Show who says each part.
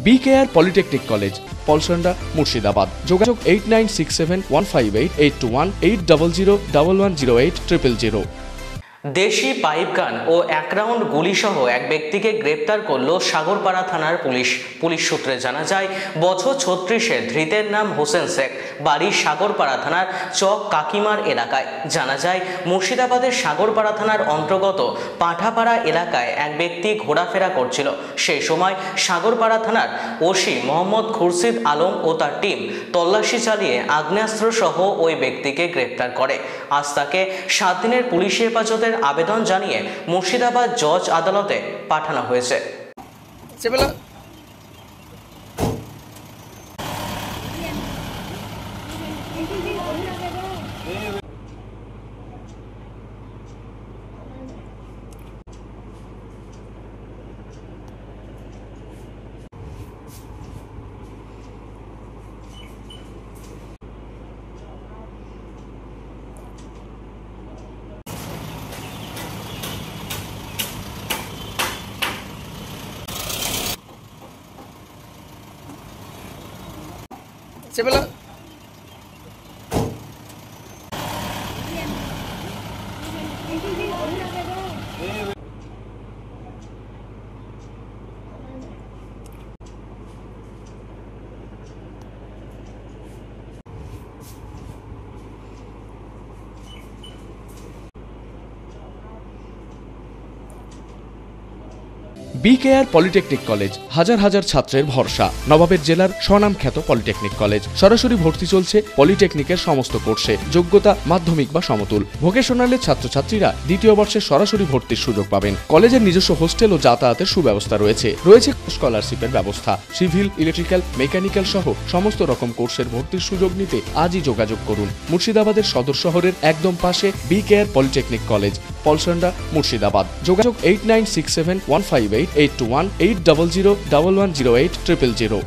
Speaker 1: BKR polytechnic college, Palsanda, Murshidabad. যোগাযোগ 8967158821 8001108000।
Speaker 2: দেশি pipe গান ও 1 রাউন্ড গুলি সহ এক ব্যক্তিকে গ্রেপ্তার করল সাগরপাড়া থানার পুলিশ। পুলিশ সূত্রে জানা যায়, বছর 36-এর ধৃতের নাম হোসেন শেখ, বাড়ি সাগরপাড়া থানার চক কাকিমার এলাকায়। জানা যায়, মুর্শিদাবাদের সাগরপাড়া থানার অন্তর্গত পাঠাপাড়া এলাকায় এক ব্যক্তি ঘোরাফেরা করছিল। সেই সময় সাগরপাড়া থানার ওসি মোহাম্মদ খুরশিদ আলম ও তার টিম তল্লাশি চালিয়ে আগ্নেয়াস্ত্র সহ ওই ব্যক্তিকে গ্রেপ্তার করে। আজ তাকে 7 দিনের পুলিশি হেফাজতের আবেদন জানিয়ে মুর্শিদাবাদ জজ আদালতে পাঠানো হয়েছে।
Speaker 1: BKR পলিটেকনিক কলেজ, হাজার হাজার ছাত্রের ভরসা। নবাবের জেলার স্বনামখ্যাত পলিটেকনিক কলেজ। সরাসরি ভর্তি চলছে পলিটেকনিকের সমস্ত কোর্সে। যোগ্যতা মাধ্যমিক বা সমতুল। ভোকেশনালের ছাত্রছাত্রীরা 2য় বর্ষে সরাসরি ভর্তির সুযোগ পাবেন। কলেজের নিজস্ব হোস্টেল ও যাতায়াতের সুব্যবস্থা রয়েছে। স্কলারশিপের ব্যবস্থা। সিভিল, ইলেকট্রিক্যাল, মেকানিক্যাল সহ সমস্ত রকম কোর্সের ভর্তির সুযোগ নিতে আজই যোগাযোগ করুন। মুর্শিদাবাদের সদর শহরের একদম পাশে BKR polytechnic college, Palsanda, Murshidabad. যোগাযোগ 8967158821 8001108000।